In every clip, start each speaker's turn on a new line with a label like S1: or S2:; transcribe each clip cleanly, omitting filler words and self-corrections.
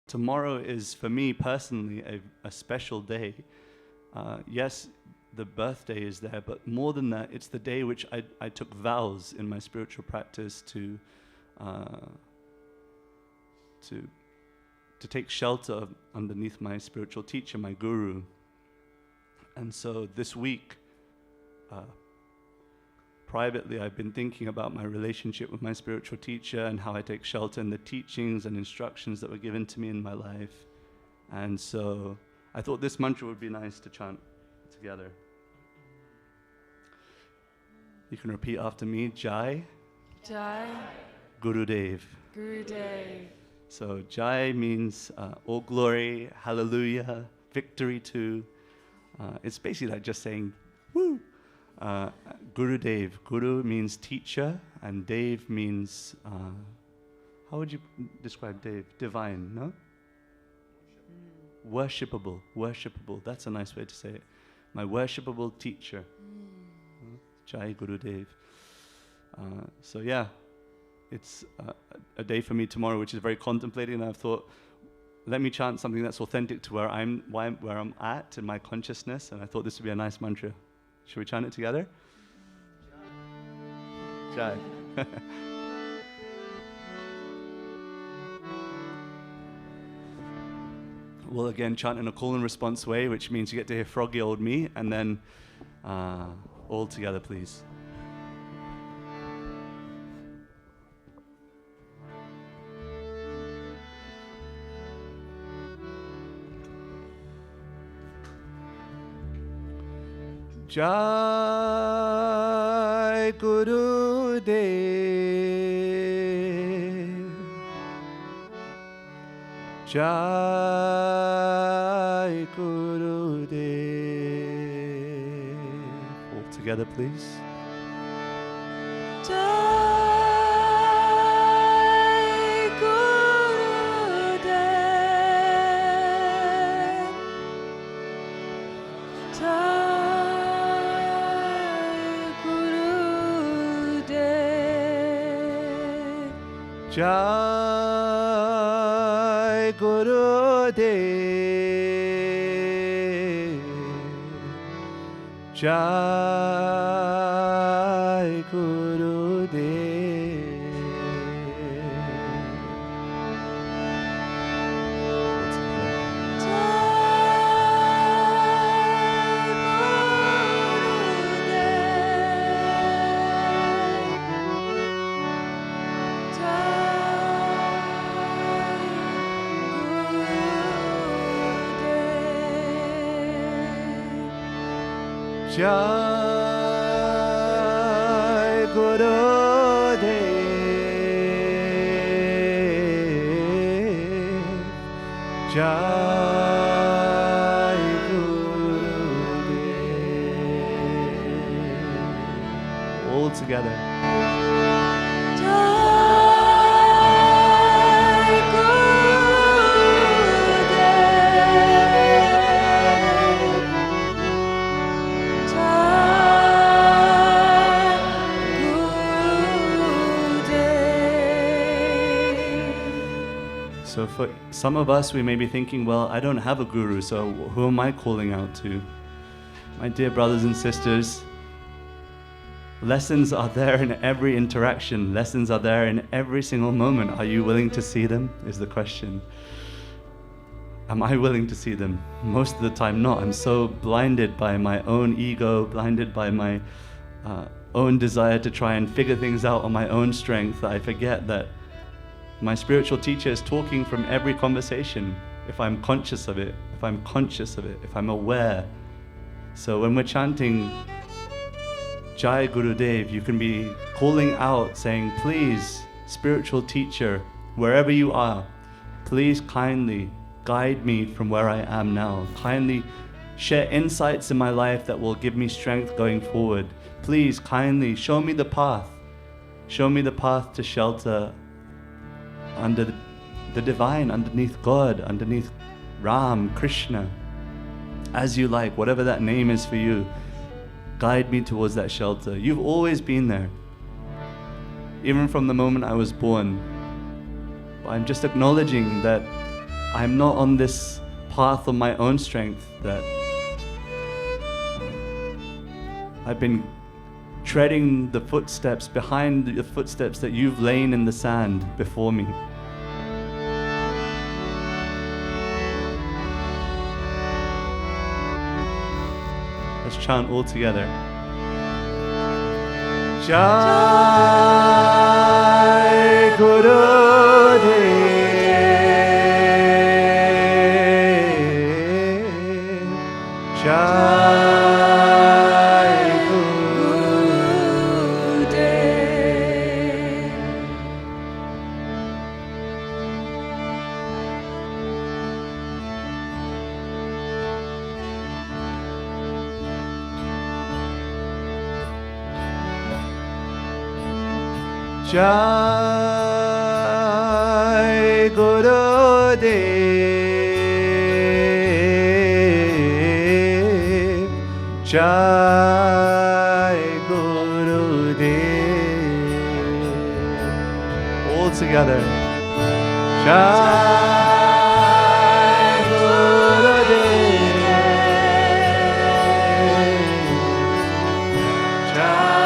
S1: Tomorrow is, for me personally, a special day. Yes, the birthday is there, but more than that, it's the day which I took vows in my spiritual practice to take shelter underneath my spiritual teacher, my guru. And so this week, privately, I've been thinking about my relationship with my spiritual teacher and how I take shelter in the teachings and instructions that were given to me in my life. And so I thought this mantra would be nice to chant together. You can repeat after me. Jai.
S2: Jai.
S1: Gurudev.
S2: Gurudev.
S1: So Jai means all glory, hallelujah, victory to. It's basically like just saying, woo. Gurudev. Guru means teacher, and Dev means, how would you describe Dev? Divine, no? Worshipable. Worshipable. That's a nice way to say it. My worshipable teacher. Jai Gurudev. So yeah, it's a day for me tomorrow, which is very contemplating, and I've thought, let me chant something that's authentic to where I'm at in my consciousness, and I thought this would be a nice mantra. Should we chant it together? Jai. We'll again chant in a call and response way, which means you get to hear froggy old me, and then all together, please. Jai Gurudev. Jai Gurudev. All together, please.
S2: Jai Gurudev. Jai Gurudev.
S1: Jai Gurudev. Jai Gurudev. Jai Gurudev. Jai Gurudev. All together. So for some of us, we may be thinking, well, I don't have a guru, so who am I calling out to? My dear brothers and sisters, lessons are there in every interaction. Lessons are there in every single moment. Are you willing to see them, is the question. Am I willing to see them? Most of the time not. I'm so blinded by my own ego, blinded by my own desire to try and figure things out on my own strength, that I forget that my spiritual teacher is talking from every conversation, if I'm conscious of it, if I'm aware. So when we're chanting Jai Gurudev, you can be calling out, saying, please, spiritual teacher, wherever you are, please kindly guide me from where I am now. Kindly share insights in my life that will give me strength going forward. Please kindly show me the path. Show me the path to shelter under the divine, underneath God, underneath Ram, Krishna, as you like, whatever that name is for you. Guide me towards that shelter. You've always been there, even from the moment I was born. I'm just acknowledging that I'm not on this path of my own strength, that I've been treading the footsteps behind the footsteps that you've lain in the sand before me. Let's chant all together. Jai Guru Dev, Jai Guru
S2: Dev.
S1: Jai Guru Dev, Jai Guru Dev. All together. Jai Guru Dev, Jai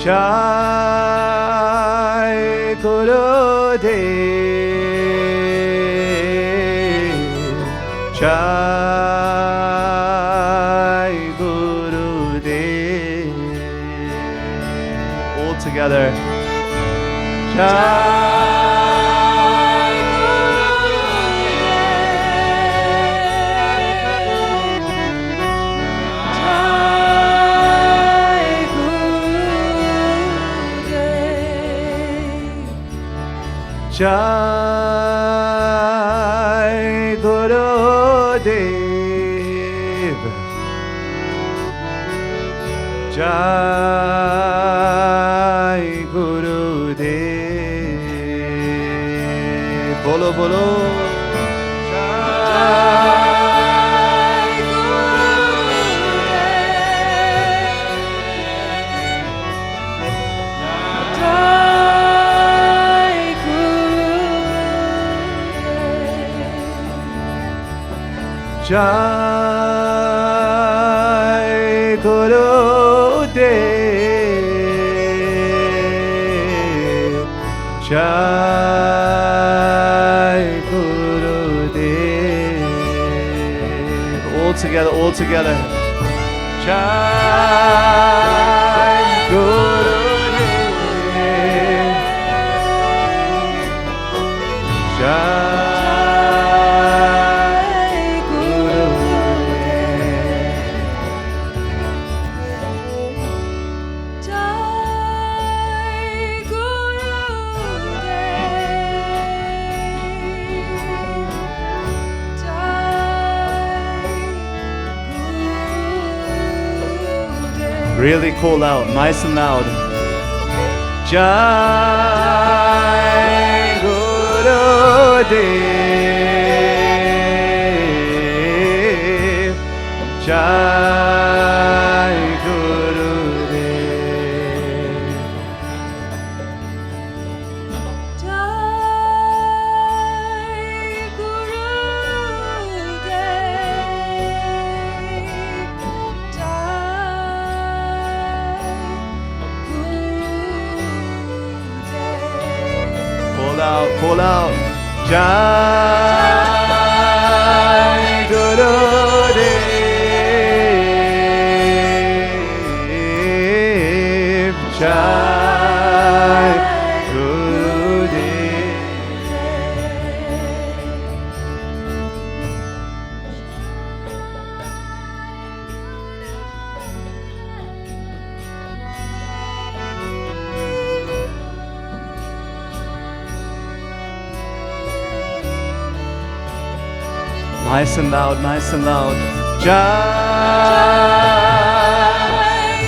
S1: Jai Guru Dev, Jai Guru Dev. All together. Jai Jai Guru Dev, Jai Guru Dev. Bolo bolo. Jai Jai Guru Dev, Jai Guru Dev. All together, all together. Jai Guru Dev, Jai Really call out, nice and loud. Jai Guru Dev, Jai Guru Dev.
S2: Jai Guru
S1: Call out. Jai Guru Dev, Jai Guru Dev. Nice and loud, nice and loud. Jai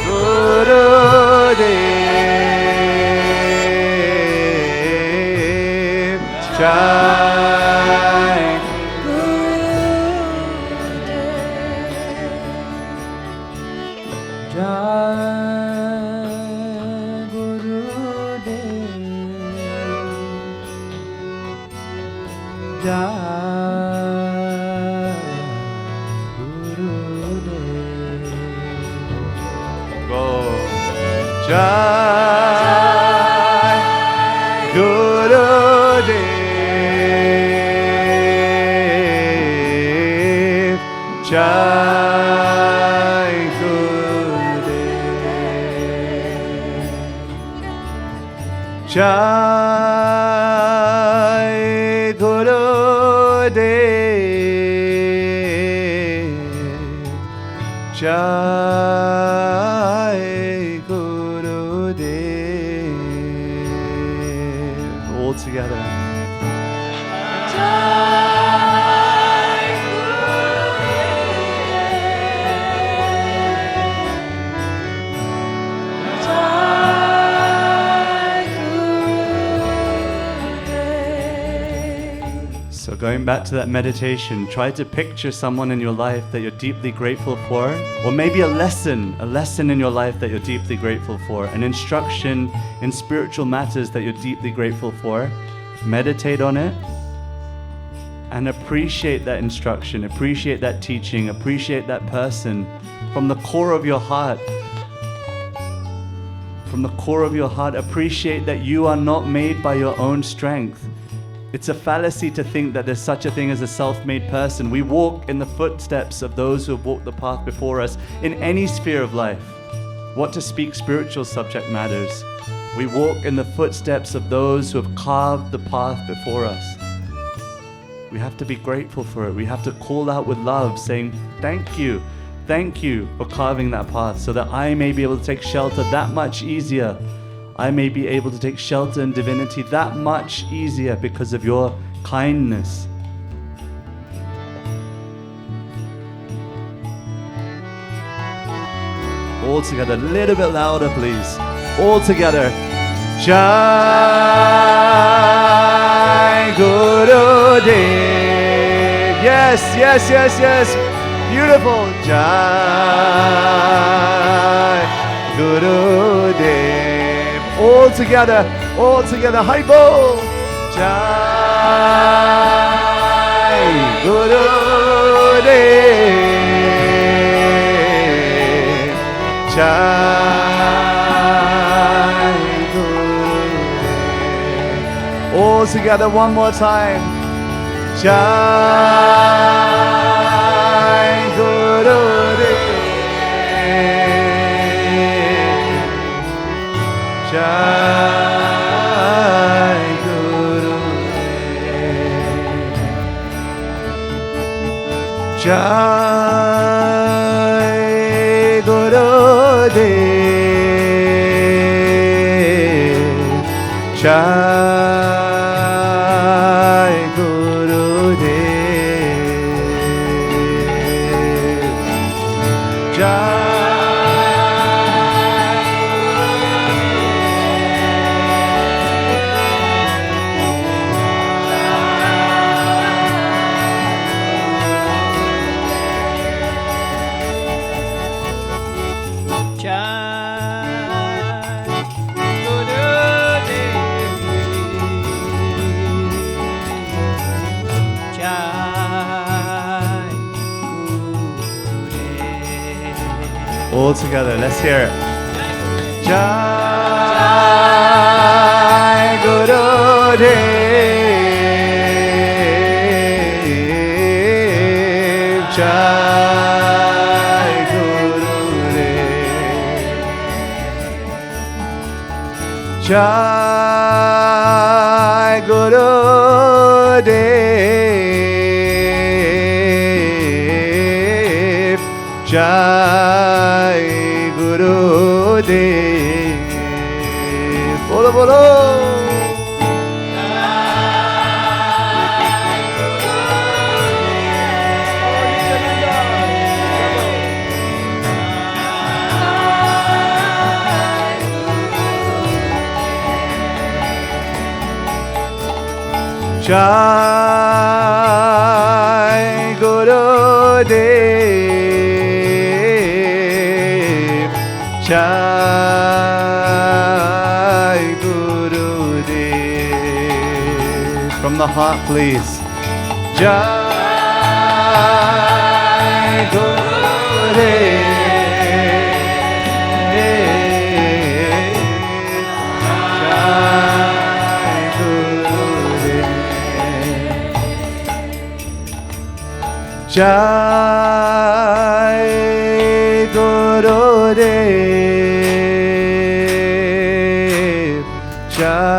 S1: Guru Dev, Jai Jai Jai Gurudev. Go. Jai Gurudev. Jai Gurudev. Jai Gurudev. Jai Gurudev. All together. So going back to that meditation, try to picture someone in your life that you're deeply grateful for, or maybe a lesson in your life that you're deeply grateful for, an instruction in spiritual matters that you're deeply grateful for. Meditate on it and appreciate that instruction, appreciate that teaching, appreciate that person from the core of your heart. From the core of your heart, appreciate that you are not made by your own strength. It's a fallacy to think that there's such a thing as a self-made person. We walk in the footsteps of those who have walked the path before us in any sphere of life. What to speak spiritual subject matters. We walk in the footsteps of those who have carved the path before us. We have to be grateful for it. We have to call out with love, saying, thank you for carving that path so that I may be able to take shelter that much easier. I may be able to take shelter in divinity that much easier because of your kindness. All together, a little bit louder, please. All together. Jai Gurudev. Yes, yes, yes, yes. Beautiful. Jai Gurudev. All together, high bow. Jai Gurudev. Jai Gurudev. All together, one more time. Jai Gurudev. Jai Gurudev. Jai Gurudev. Jai Gurudev. Jai all together, let's hear it. Jai Gurudev. Jai Gurudev. Jai Gurudev. Jai Gurudev. Bolo bolo. Jai Gurudev. Jai Gurudev. From the heart, please. Jai Gurudev. Jai Gurudev. Jai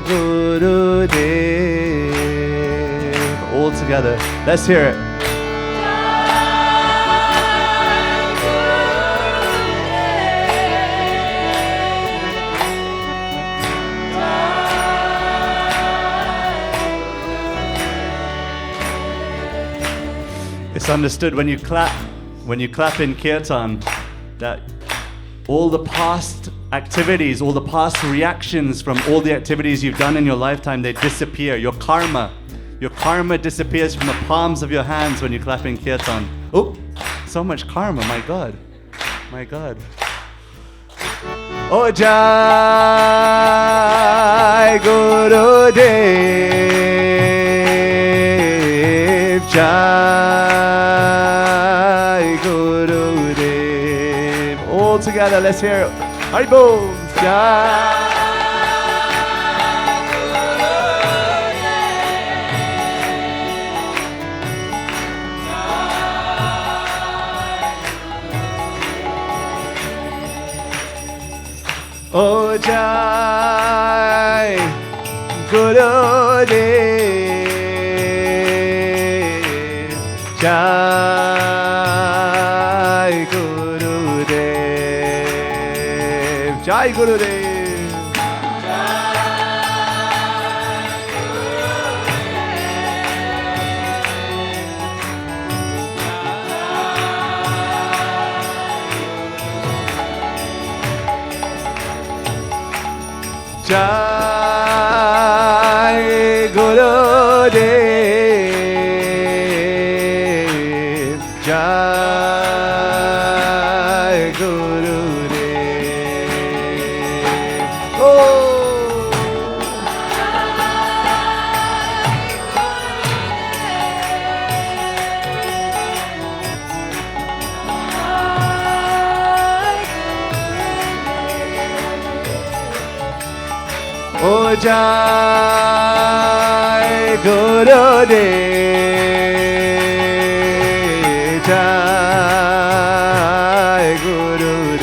S1: Gurudev. All together. Let's hear it. It's understood when you clap in Kirtan, that all the past activities, all the past reactions from all the activities you've done in your lifetime, they disappear. Your karma disappears from the palms of your hands when you clap in Kirtan. Oh, so much karma, my God. My God. Oh, Jai Gurudev, Jai Gurudev. All together, let's hear it. Haribol, Jai. Oh, Jai Gurudev, Jai Gurudev, Jai Gurudev. Jai Gurudev, Jai Gurudev. Oh. Oh, Jai Gurudev, Jai Gurudev.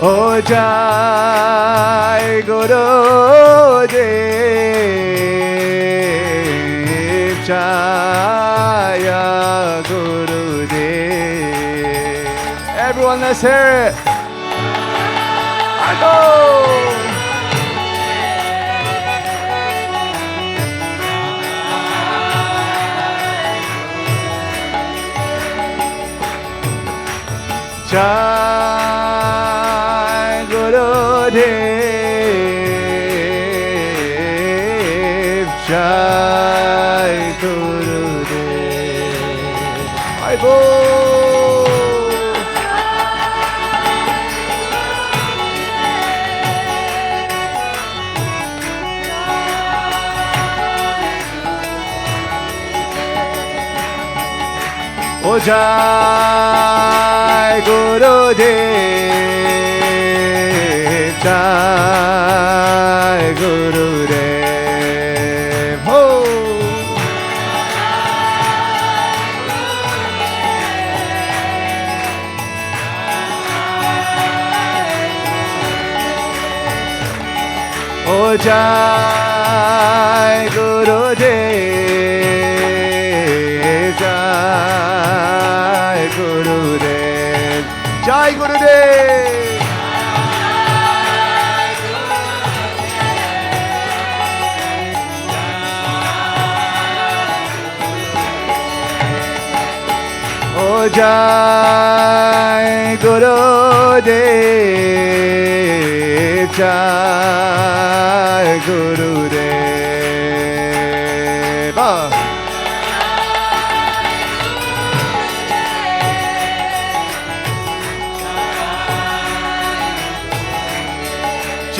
S1: Oh, Jai Gurudev, Jaya Gurudev. Everyone, let's hear it. I go. Jai Gurudev, Jai Gurudev. I go. Oh, Jai Gurudev, Jai Gurudev. Oh. Oh, Jai Gurudev, Jai Gurudev, Jai Gurudev. Oh, Jai Gurudev, Jai Gurudev.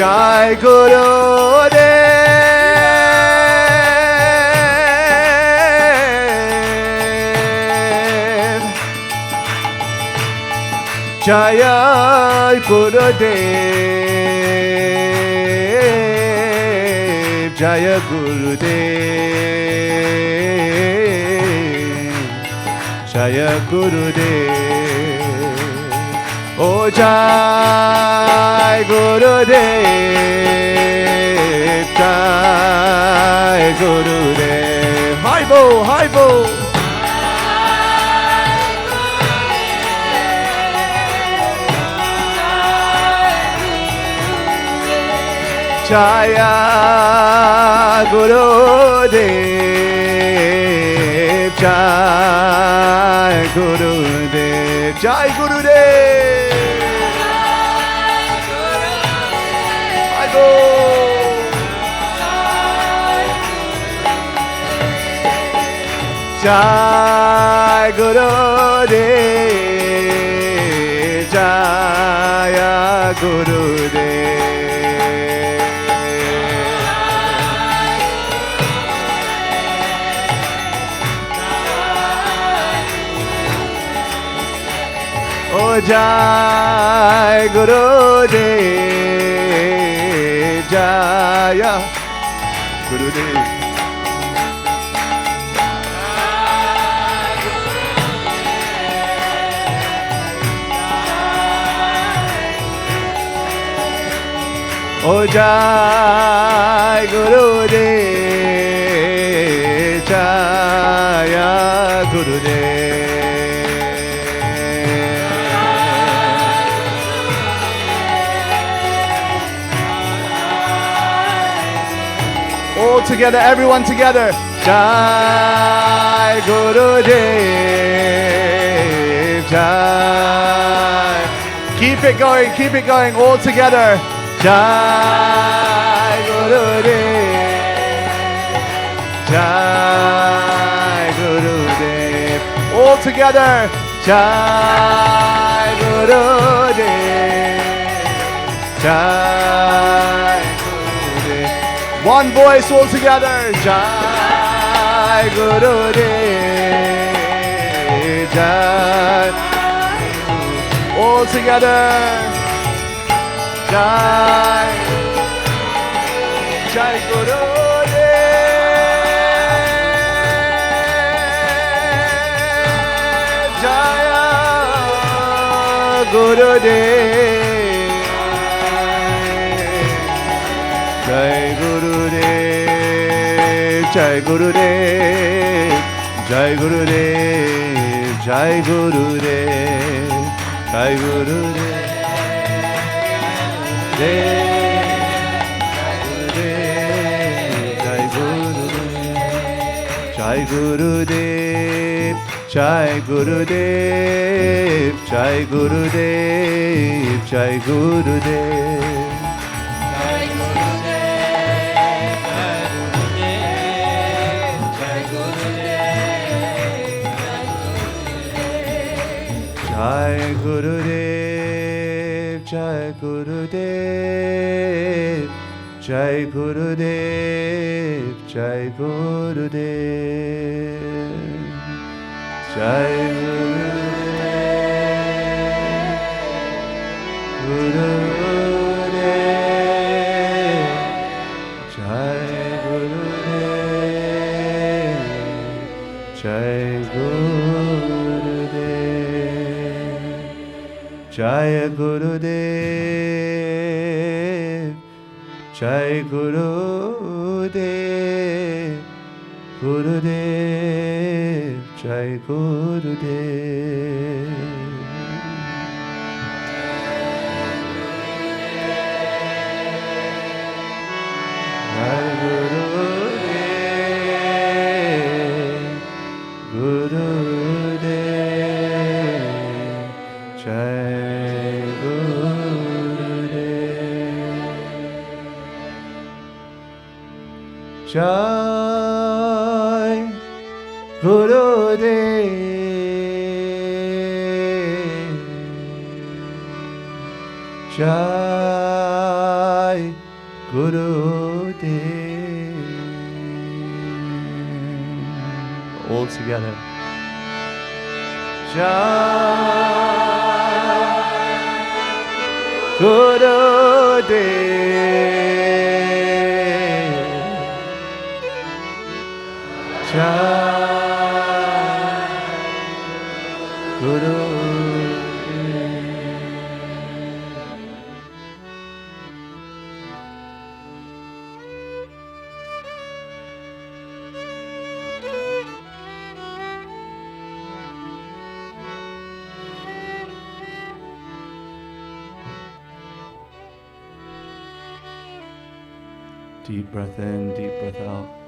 S3: Jai Gurudev. Jaya Gurudev, Jaya Gurudev, Jaya Gurudev. Oh Jai Gurudev, Jai Gurudev. Hi bo, hi bo. Jaya Gurudev, Jai Gurudev, Jai Gurudev. I go. Jai Gurudev, Jaya Gurudev. Oh Jai Gurudev, Jaya Gurudev. Oh Jai Gurudev, Jaya Gurudev. All together, everyone together. Jai Gurudev, Jai. Keep it going, all together. Jai Gurudev, Jai Gurudev. All together. Jai Gurudev, Jai Gurudev. One voice all together. Jai Gurudev, Jai. All together. Jai, Jai Gurudev, Jaya Gurudev, Jai Gurudev, Jai Gurudev, Jai Gurudev, Jai Gurudev, Jai Gurudev. Jai Gurudev, Jai Gurudev, Jai Gurudev, Jai Gurudev. Jai Gurudev, Jai Gurudev, Jai Gurudev, Jai Gurudev, Jai Gurudev, Jai Gurudev, Jai Gurudev, Jai Gurudev, Jai Gurudev, Gurudev, Jai Gurudev. Jai Gurudev, Gurudev, Jai Gurudev. Jai Gurudev, Jai Jai Guru Dev.
S1: All together.
S3: Jai Guru Dev. Jai Guru
S1: Deep breath in, deep breath out.